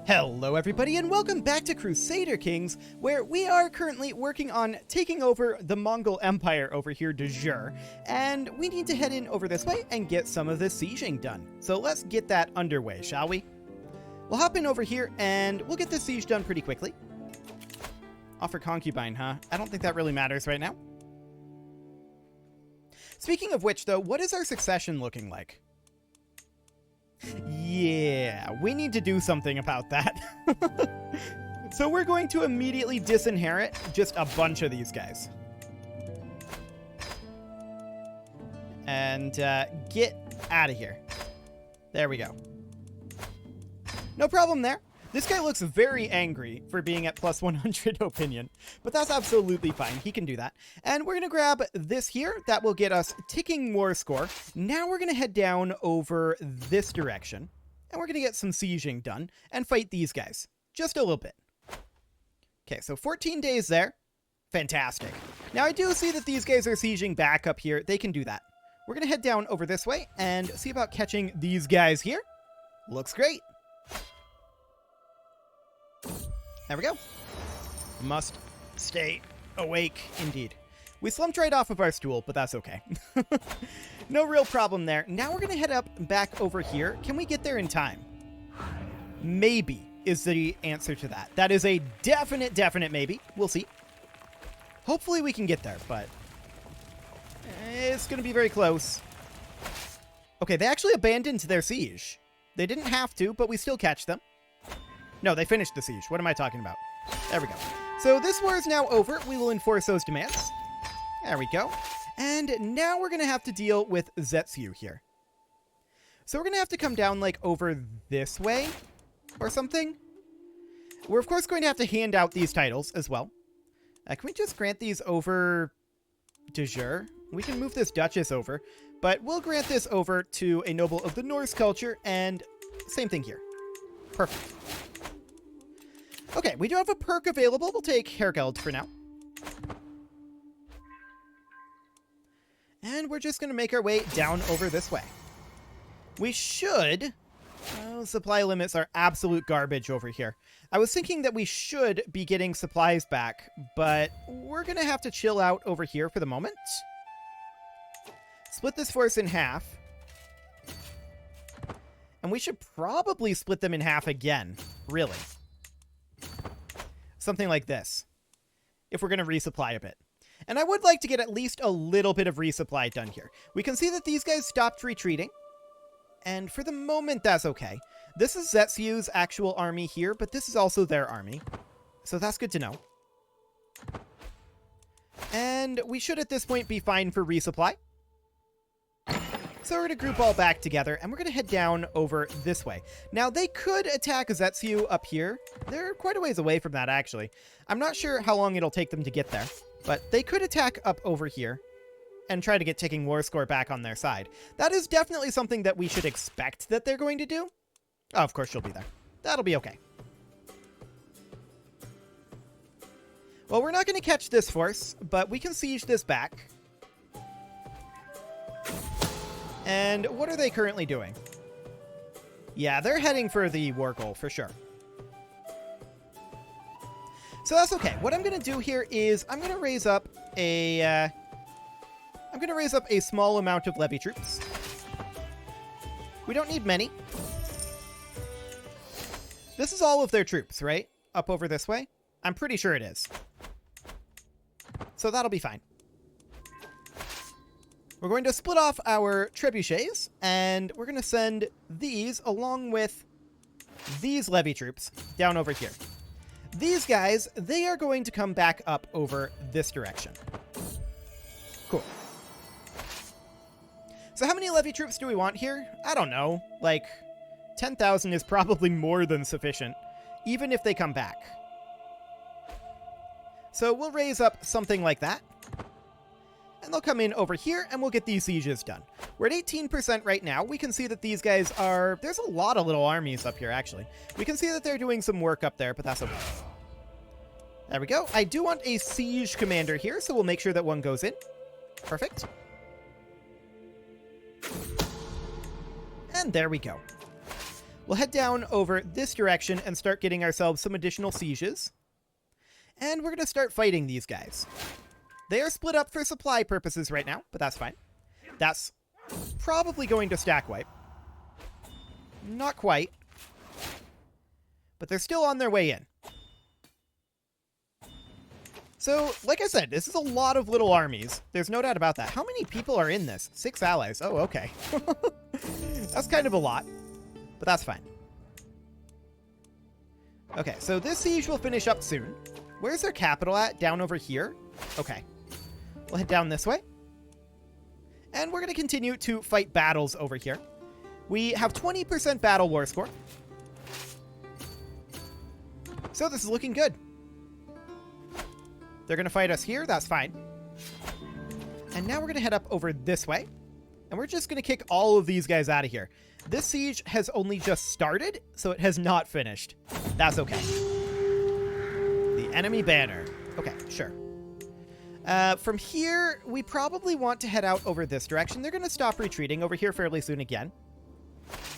Hello everybody and welcome back to Crusader Kings, where we are currently working on taking over the Mongol Empire over here de jure, and we need to head in over this way and get some of the sieging done. So let's get that underway, shall we? We'll hop in over here and we'll get the siege done pretty quickly. Offer concubine, huh? I don't think that really matters right now. Speaking of which though, what is our succession looking like? Yeah, we need to do something about that. So we're going to immediately disinherit just a bunch of these guys. And get out of here. There we go. No problem there. This guy looks very angry for being at plus 100 opinion, but that's absolutely fine. He can do that. And we're going to grab this here. That will get us ticking war score. Now we're going to head down over this direction, and we're going to get some sieging done and fight these guys. Just a little bit. Okay, so 14 days there. Fantastic. Now I do see that these guys are sieging back up here. They can do that. We're going to head down over this way and see about catching these guys here. Looks great. There we go. Must stay awake, indeed. We slumped right off of our stool, but that's okay. No real problem there. Now we're going to head up back over here. Can we get there in time? Maybe is the answer to that. That is a definite maybe. We'll see. Hopefully we can get there, but it's going to be very close. Okay, they actually abandoned their siege. They didn't have to, but we still catch them. No, they finished the siege. What am I talking about? There we go. So this war is now over. We will enforce those demands. There we go. And now we're going to have to deal with Zetsu here. So we're going to have to come down like over this way or something. We're of course going to have to hand out these titles as well. Can we just grant these over de jure? We can move this Duchess over, but we'll grant this over to a noble of the Norse culture, and same thing here. Perfect. Okay, we do have a perk available. We'll take Hergeld for now. And we're just going to make our way down over this way. We should... Oh, supply limits are absolute garbage over here. I was thinking that we should be getting supplies back, but we're going to have to chill out over here for the moment. Split this force in half. And we should probably split them in half again, really. Something like this, if we're going to resupply a bit. And I would like to get at least a little bit of resupply done here. We can see that these guys stopped retreating, and for the moment, that's okay. This is Zetsu's actual army here, but this is also their army, so that's good to know. And we should, at this point, be fine for resupply. So we're going to group all back together, and we're going to head down over this way. Now, they could attack Zetsu up here. They're quite a ways away from that, actually. I'm not sure how long it'll take them to get there, but they could attack up over here and try to get ticking war score back on their side. That is definitely something that we should expect that they're going to do. Oh, of course she'll be there. That'll be okay. Well, we're not going to catch this force, but we can siege this back. And what are they currently doing? Yeah, they're heading for the war goal for sure. So that's okay. What I'm going to do here is I'm going to raise up a small amount of levy troops. We don't need many. This is all of their troops, right? Up over this way? I'm pretty sure it is. So that'll be fine. We're going to split off our trebuchets, and we're going to send these along with these levy troops down over here. These guys, they are going to come back up over this direction. Cool. So how many levy troops do we want here? I don't know. Like, 10,000 is probably more than sufficient, even if they come back. So we'll raise up something like that. And they'll come in over here, and we'll get these sieges done. We're at 18% right now. We can see that these guys are... There's a lot of little armies up here, actually. We can see that they're doing some work up there, but that's okay. There we go. I do want a siege commander here, so we'll make sure that one goes in. Perfect. And there we go. We'll head down over this direction and start getting ourselves some additional sieges. And we're going to start fighting these guys. They are split up for supply purposes right now, but that's fine. That's probably going to stack wipe. Not quite. But they're still on their way in. So, like I said, this is a lot of little armies. There's no doubt about that. How many people are in this? 6 allies. Oh, okay. That's kind of a lot. But that's fine. Okay, so this siege will finish up soon. Where's their capital at? Down over here? Okay. We'll head down this way. And we're going to continue to fight battles over here. We have 20% battle war score. So this is looking good. They're going to fight us here. That's fine. And now we're going to head up over this way. And we're just going to kick all of these guys out of here. This siege has only just started, so it has not finished. That's okay. The enemy banner. Okay, sure. From here, we probably want to head out over this direction. They're going to stop retreating over here fairly soon again.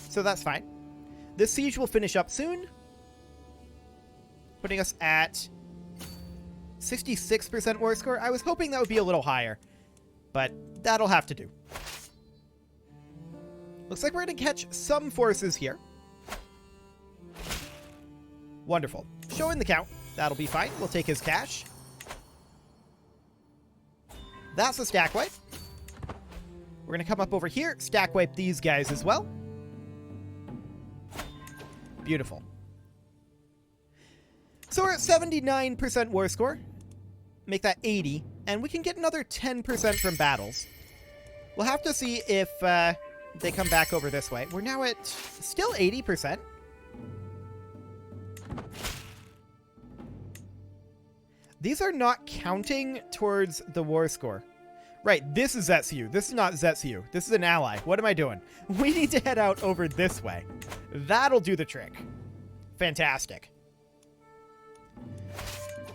So that's fine. This siege will finish up soon, putting us at 66% war score. I was hoping that would be a little higher, but that'll have to do. Looks like we're going to catch some forces here. Wonderful. Showing the count. That'll be fine. We'll take his cash. That's a stack wipe. We're going to come up over here, stack wipe these guys as well. Beautiful. So we're at 79% war score. Make that 80. And we can get another 10% from battles. We'll have to see if they come back over this way. We're now at still 80%. These are not counting towards the war score. Right, this is Zetsu. This is not Zetsu. This is an ally. What am I doing? We need to head out over this way. That'll do the trick. Fantastic.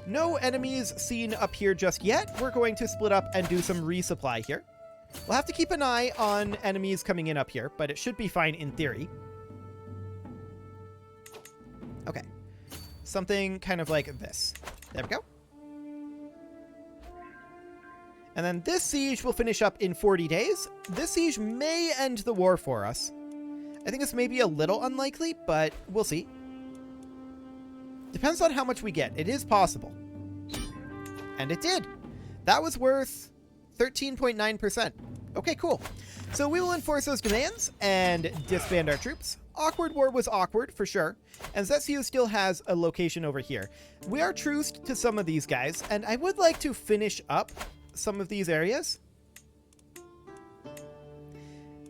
No enemies seen up here just yet. We're going to split up and do some resupply here. We'll have to keep an eye on enemies coming in up here, but it should be fine in theory. Okay. Something kind of like this. There we go. And then this siege will finish up in 40 days. This siege may end the war for us. I think this may be a little unlikely, but we'll see. Depends on how much we get. It is possible. And it did. That was worth 13.9%. Okay, cool. So we will enforce those demands and disband our troops. Awkward war was awkward, for sure. And Zetsu still has a location over here. We are truced to some of these guys, and I would like to finish up some of these areas.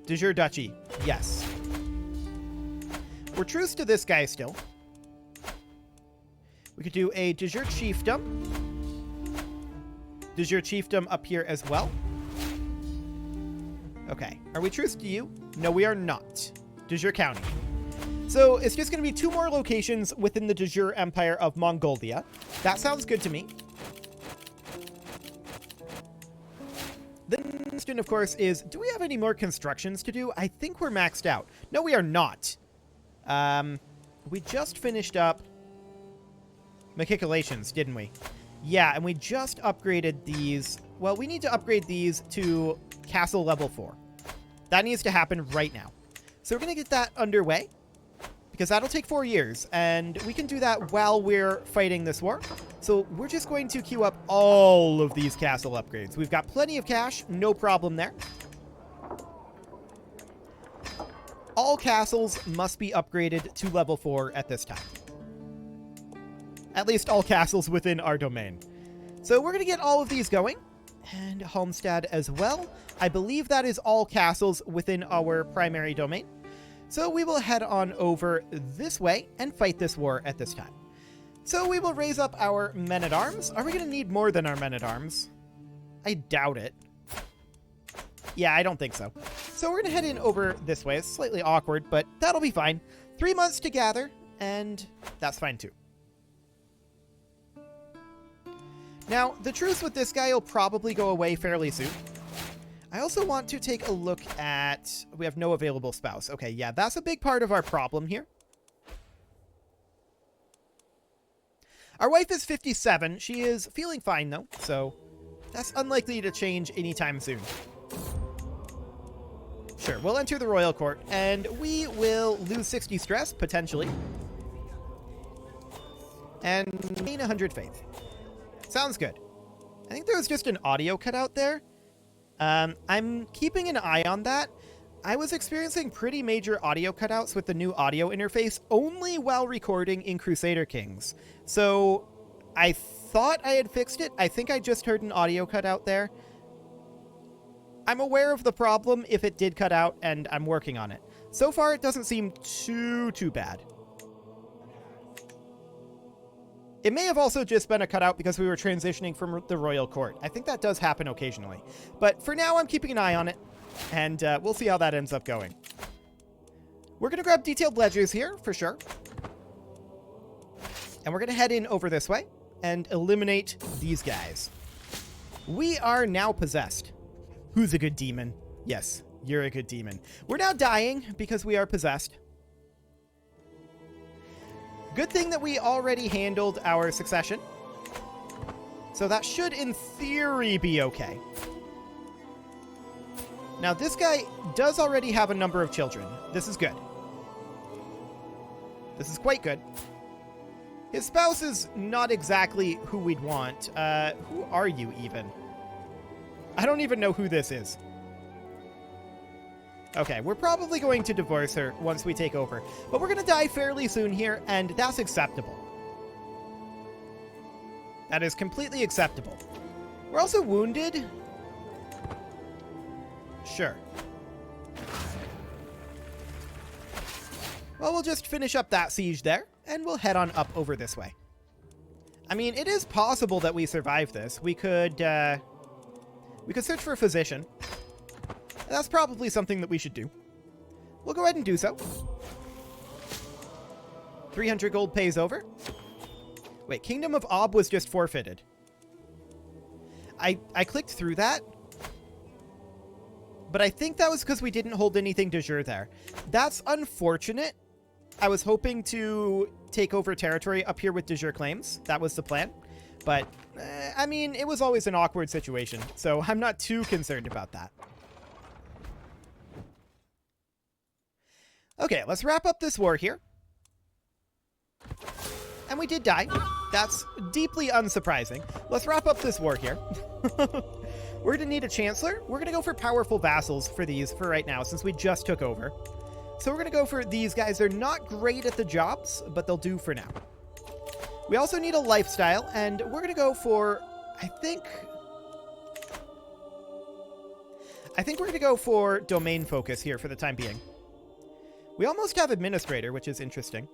De jure duchy. Yes. We're truced to this guy still. We could do a de jure chiefdom. De jure chiefdom up here as well. Okay. Are we truced to you? No, we are not. De jure county. So it's just going to be 2 more locations within the de jure empire of Mongolia. That sounds good to me. The next question, of course, is, do we have any more constructions to do? I think we're maxed out. No, we are not. We just finished up Machicolations, didn't we? Yeah, and we just upgraded these. Well, we need to upgrade these to Castle Level 4. That needs to happen right now. So we're going to get that underway, because that'll take 4 years, and we can do that while we're fighting this war. So we're just going to queue up all of these castle upgrades. We've got plenty of cash, no problem there. All castles must be upgraded to level 4 at this time. At least all castles within our domain. So we're going to get all of these going. And Homestead as well. I believe that is all castles within our primary domain. So we will head on over this way and fight this war at this time. So we will raise up our men-at-arms. Are we going to need more than our men-at-arms? I doubt it. Yeah, I don't think so. So we're going to head in over this way. It's slightly awkward, but that'll be fine. 3 months to gather, and that's fine too. Now, the truce with this guy will probably go away fairly soon. I also want to take a look at... We have no available spouse. Okay, yeah, that's a big part of our problem here. Our wife is 57. She is feeling fine, though, so that's unlikely to change anytime soon. Sure, we'll enter the royal court, and we will lose 60 stress, potentially, and gain 100 faith. Sounds good. I think there was just an audio cutout there. I'm keeping an eye on that. I was experiencing pretty major audio cutouts with the new audio interface only while recording in Crusader Kings. So I thought I had fixed it. I think I just heard an audio cutout there. I'm aware of the problem if it did cut out, and I'm working on it. So far, it doesn't seem too bad. It may have also just been a cutout because we were transitioning from the royal court. I think that does happen occasionally. But for now, I'm keeping an eye on it, and we'll see how that ends up going. We're going to grab detailed ledgers here, for sure. And we're going to head in over this way and eliminate these guys. We are now possessed. Who's a good demon? Yes, you're a good demon. We're now dying because we are possessed. Good thing that we already handled our succession. So that should, in theory, be okay. Now, this guy does already have a number of children. This is good. This is quite good. His spouse is not exactly who we'd want. Who are you, even? I don't even know who this is. Okay, we're probably going to divorce her once we take over. But we're going to die fairly soon here, and that's acceptable. That is completely acceptable. We're also wounded. Sure. Well, we'll just finish up that siege there, and we'll head on up over this way. I mean, it is possible that we survive this. We could search for a physician. That's probably something that we should do. We'll go ahead and do so. 300 gold pays over. Wait, Kingdom of Ob was just forfeited. I clicked through that, but I think that was because we didn't hold anything de jure there. That's unfortunate. I was hoping to take over territory up here with de jure claims. That was the plan. But, I mean, it was always an awkward situation, so I'm not too concerned about that. Okay, let's wrap up this war here. And we did die. That's deeply unsurprising. Let's wrap up this war here. We're going to need a chancellor. We're going to go for powerful vassals for these for right now, since we just took over. So we're going to go for these guys. They're not great at the jobs, but they'll do for now. We also need a lifestyle, and we're going to go for, I think we're going to go for domain focus here for the time being. We almost have administrator, which is interesting.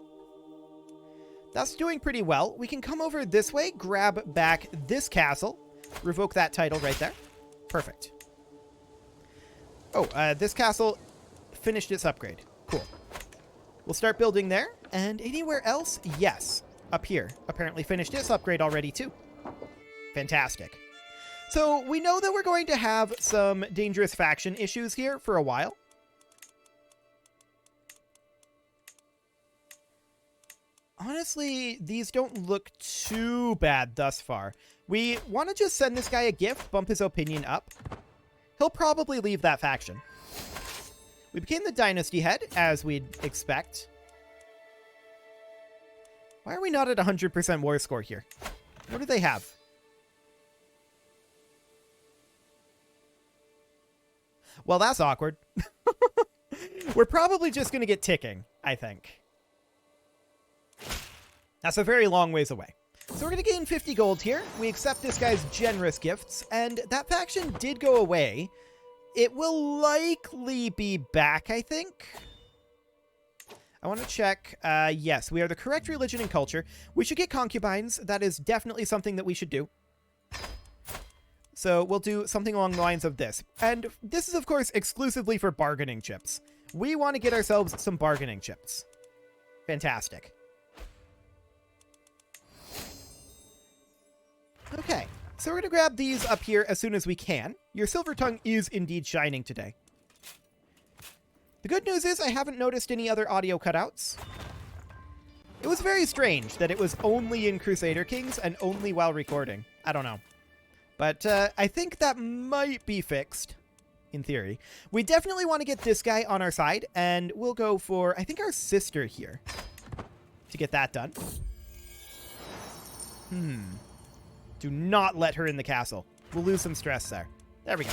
That's doing pretty well. We can come over this way, grab back this castle, revoke that title right there. Perfect. Oh, this castle finished its upgrade. Cool. We'll start building there. And anywhere else? Yes. Up here. Apparently finished its upgrade already, too. Fantastic. So we know that we're going to have some dangerous faction issues here for a while. Honestly, these don't look too bad thus far. We want to just send this guy a gift, bump his opinion up. He'll probably leave that faction. We became the dynasty head, as we'd expect. Why are we not at 100% war score here? What do they have? Well, that's awkward. We're probably just going to get ticking, I think. That's a very long ways away. So we're going to gain 50 gold here. We accept this guy's generous gifts, and that faction did go away. It will likely be back, I think. I want to check. Yes, we are the correct religion and culture. We should get concubines. That is definitely something that we should do. So we'll do something along the lines of this. And this is, of course, exclusively for bargaining chips. We want to get ourselves some bargaining chips. Fantastic. Okay, so we're going to grab these up here as soon as we can. Your silver tongue is indeed shining today. The good news is I haven't noticed any other audio cutouts. It was very strange that it was only in Crusader Kings and only while recording. I don't know. But I think that might be fixed, in theory. We definitely want to get this guy on our side, and we'll go for, I think, our sister here to get that done. Do not let her in the castle. We'll lose some stress there. There we go.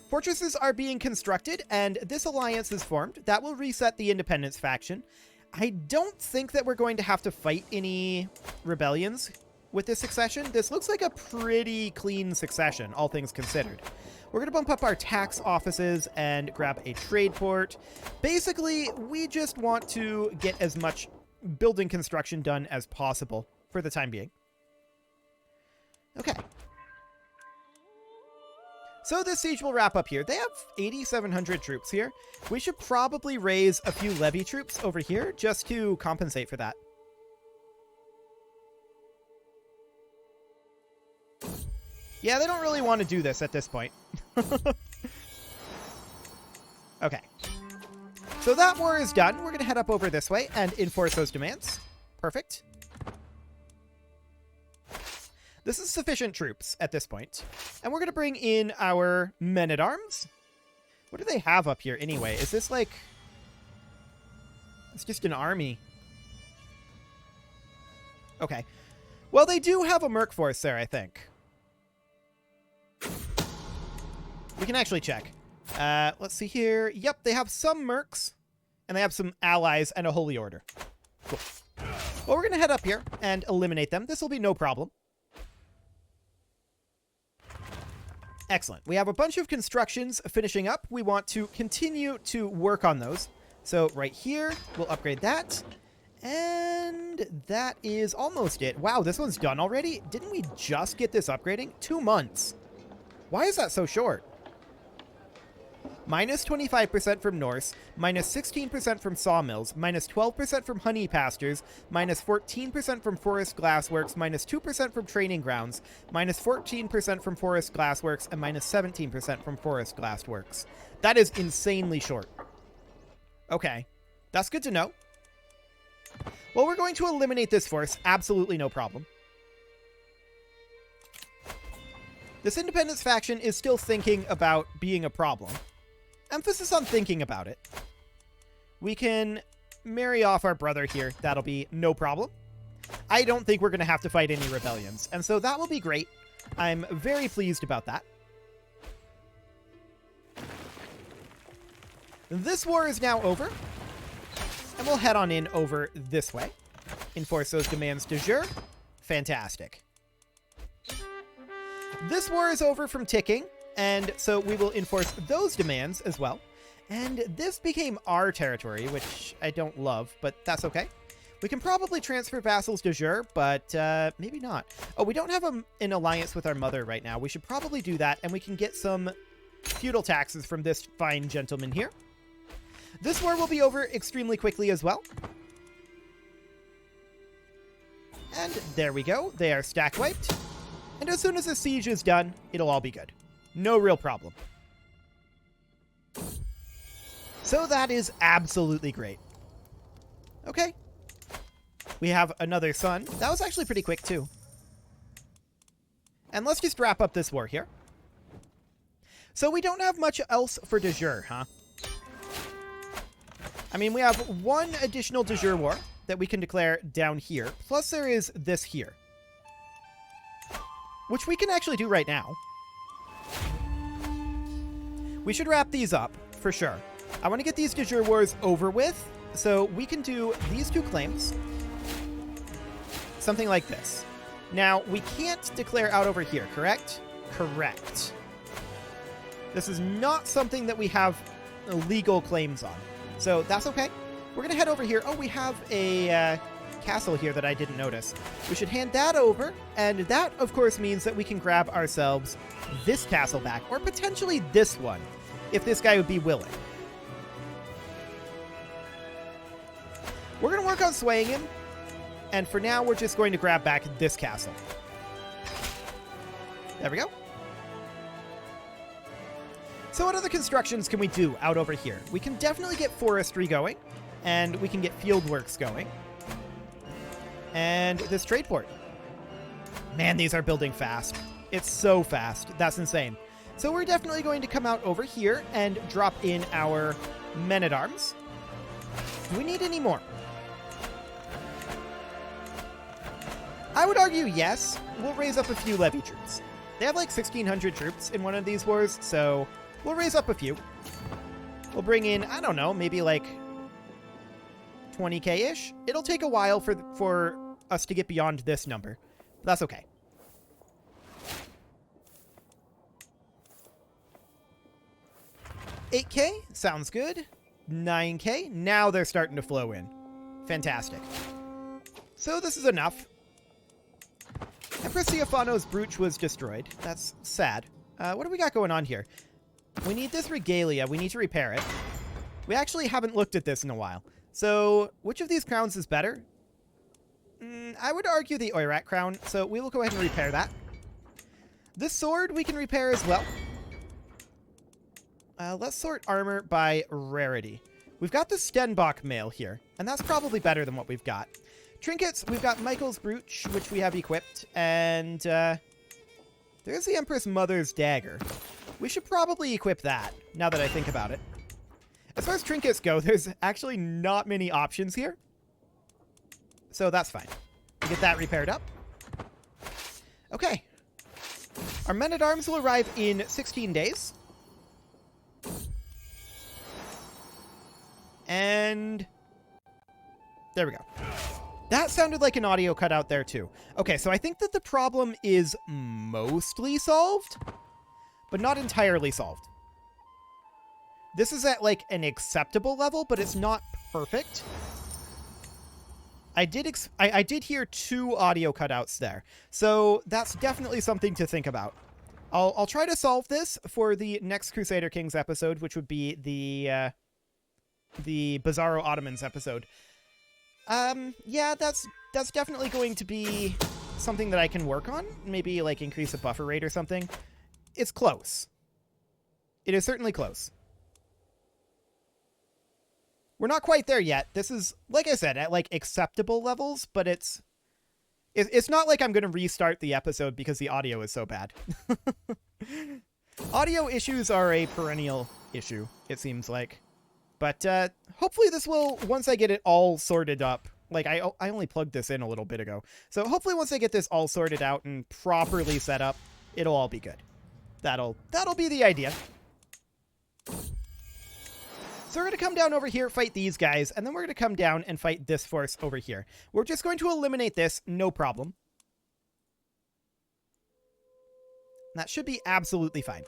Fortresses are being constructed, and this alliance is formed. That will reset the Independence faction. I don't think that we're going to have to fight any rebellions with this succession. This looks like a pretty clean succession, all things considered. We're going to bump up our tax offices and grab a trade port. Basically, we just want to get as much building construction done as possible for the time being. Okay. So this siege will wrap up here. They have 8,700 troops here. We should probably raise a few levy troops over here just to compensate for that. Yeah, they don't really want to do this at this point. Okay. So that war is done. We're going to head up over this way and enforce those demands. Perfect. This is sufficient troops at this point. And we're going to bring in our men-at-arms. What do they have up here anyway? Is this like... It's just an army. Okay. Well, they do have a merc force there, I think. We can actually check. Let's see here. Yep, they have some mercs. And they have some allies and a holy order. Cool. Well, we're going to head up here and eliminate them. This will be no problem. Excellent. We have a bunch of constructions finishing up. We want to continue to work on those. So right here, we'll upgrade that. And that is almost it. Wow, this one's done already? Didn't we just get this upgrading? 2 months. Why is that so short? Minus 25% from Norse, minus 16% from sawmills, minus 12% from honey pastures, minus 14% from forest glassworks, minus 2% from training grounds, minus 14% from forest glassworks, and minus 17% from forest glassworks. That is insanely short. Okay, that's good to know. Well, we're going to eliminate this force. Absolutely no problem. This Independence faction is still thinking about being a problem. Emphasis on thinking about it. We can marry off our brother here. That'll be no problem. I don't think we're going to have to fight any rebellions, and so that will be great. I'm very pleased about that. This war is now over, and we'll head on in over this way. Enforce those demands de jure. Fantastic. This war is over from ticking, and so we will enforce those demands as well. And this became our territory, which I don't love, but that's okay. We can probably transfer vassals de jure, but maybe not. Oh, we don't have an alliance with our mother right now. We should probably do that, and we can get some feudal taxes from this fine gentleman here. This war will be over extremely quickly as well. And there we go. They are stack wiped. And as soon as the siege is done, it'll all be good. No real problem. So that is absolutely great. Okay. We have another son. That was actually pretty quick, too. And let's just wrap up this war here. So we don't have much else for de jure, huh? I mean, we have one additional de jure war that we can declare down here. Plus there is this here, which we can actually do right now. We should wrap these up, for sure. I want to get these de jure wars over with, so we can do these two claims. Something like this. Now, we can't declare out over here, correct? Correct. This is not something that we have legal claims on, so that's okay. We're going to head over here. Oh, we have a castle here that I didn't notice. We should hand that over, and that, of course, means that we can grab ourselves this castle back, or potentially this one, if this guy would be willing. We're going to work on swaying him, and for now, we're just going to grab back this castle. There we go. So what other constructions can we do out over here? We can definitely get forestry going, and we can get field works going. And this trade port. Man, these are building fast. It's so fast. That's insane. So we're definitely going to come out over here and drop in our men-at-arms. Do we need any more? I would argue yes. We'll raise up a few levy troops. They have like 1,600 troops in one of these wars, so we'll raise up a few. We'll bring in, I don't know, maybe like 20k-ish. It'll take a while for us to get beyond this number. But that's okay. $8K, sounds good. $9K, now they're starting to flow in. Fantastic. So this is enough. Empress Theophano's brooch was destroyed. That's sad. What do we got going on here? We need this regalia. We need to repair it. We actually haven't looked at this in a while. So, which of these crowns is better? I would argue the Oirat crown, so we will go ahead and repair that. This sword we can repair as well. Let's sort armor by rarity. We've got the Stenbock mail here, and that's probably better than what we've got. Trinkets, we've got Michael's brooch, which we have equipped, and there's the Empress Mother's dagger. We should probably equip that, now that I think about it. As far as trinkets go, there's actually not many options here. So that's fine. We get that repaired up. Okay. Our men-at-arms will arrive in 16 days. And there we go. That sounded like an audio cutout there too. Okay, so I think that the problem is mostly solved, but not entirely solved. This is at like an acceptable level, but it's not perfect. I did hear 2 audio cutouts there, so that's definitely something to think about. I'll try to solve this for the next Crusader Kings episode, which would be the Bizarro Ottomans episode. Yeah, that's definitely going to be something that I can work on. Maybe like increase a buffer rate or something. It's close. It is certainly close. We're not quite there yet. This is, like I said, at like acceptable levels, but it's not like I'm going to restart the episode because the audio is so bad. Audio issues are a perennial issue, it seems like. But hopefully this will, once I get it all sorted up, like I only plugged this in a little bit ago. So hopefully once I get this all sorted out and properly set up, it'll all be good. That'll be the idea. So we're going to come down over here, fight these guys, and then we're going to come down and fight this force over here. We're just going to eliminate this, no problem. That should be absolutely fine.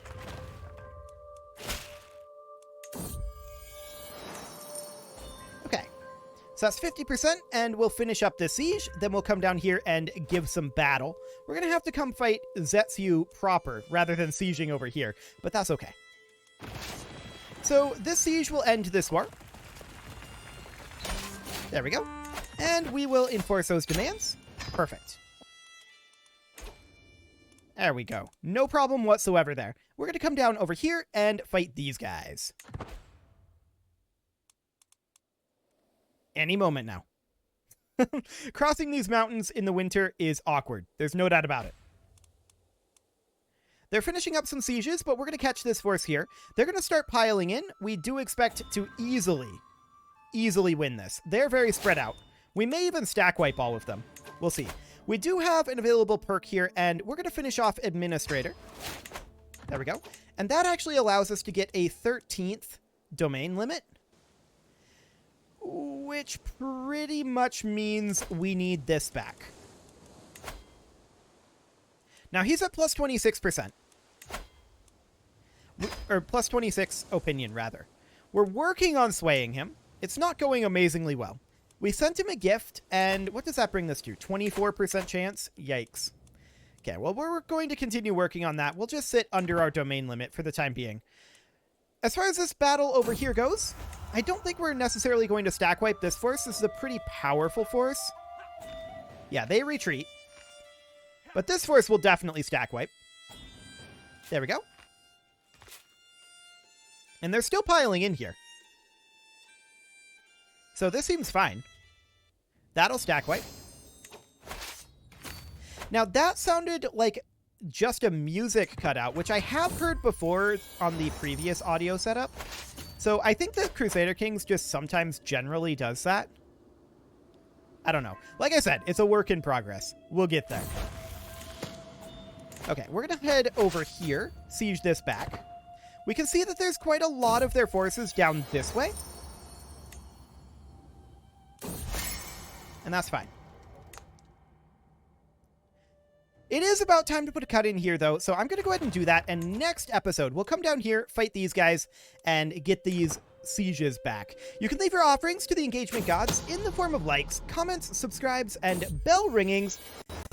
Okay, so that's 50%, and we'll finish up this siege. Then we'll come down here and give some battle. We're going to have to come fight Zetsu proper, rather than sieging over here, but that's okay. So this siege will end this war. There we go. And we will enforce those demands. Perfect. There we go. No problem whatsoever there. We're going to come down over here and fight these guys. Any moment now. Crossing these mountains in the winter is awkward. There's no doubt about it. They're finishing up some sieges, but we're going to catch this force here. They're going to start piling in. We do expect to easily win this. They're very spread out. We may even stack wipe all of them. We'll see. We do have an available perk here, and we're going to finish off Administrator. There we go. And that actually allows us to get a 13th domain limit, which pretty much means we need this back. Now, he's at plus 26%. Or plus 26 opinion, rather. We're working on swaying him. It's not going amazingly well. We sent him a gift, and what does that bring this to? 24% chance? Yikes. Okay, well, we're going to continue working on that. We'll just sit under our domain limit for the time being. As far as this battle over here goes, I don't think we're necessarily going to stack wipe this force. This is a pretty powerful force. Yeah, they retreat. But this force will definitely stack wipe. There we go. And they're still piling in here. So this seems fine. That'll stack wipe. Now, that sounded like just a music cutout, which I have heard before on the previous audio setup. So I think that Crusader Kings just sometimes generally does that. I don't know. Like I said, it's a work in progress. We'll get there. Okay, we're going to head over here, siege this back. We can see that there's quite a lot of their forces down this way. And that's fine. It is about time to put a cut in here, though, so I'm going to go ahead and do that, and next episode, we'll come down here, fight these guys, and get these sieges back. You can leave your offerings to the engagement gods in the form of likes, comments, subscribes, and bell ringings.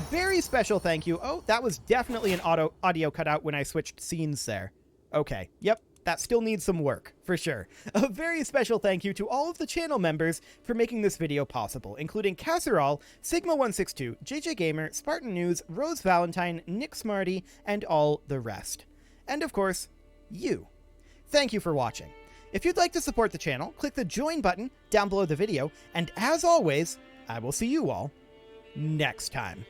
Very special thank you. Oh, that was definitely an audio cutout when I switched scenes there. Okay, yep. That still needs some work, for sure. A very special thank you to all of the channel members for making this video possible, including Casserole, Sigma162, JJ Gamer, Spartan News, Rose Valentine, Nick Smarty, and all the rest. And of course, you. Thank you for watching. If you'd like to support the channel, click the join button down below the video, and as always, I will see you all next time.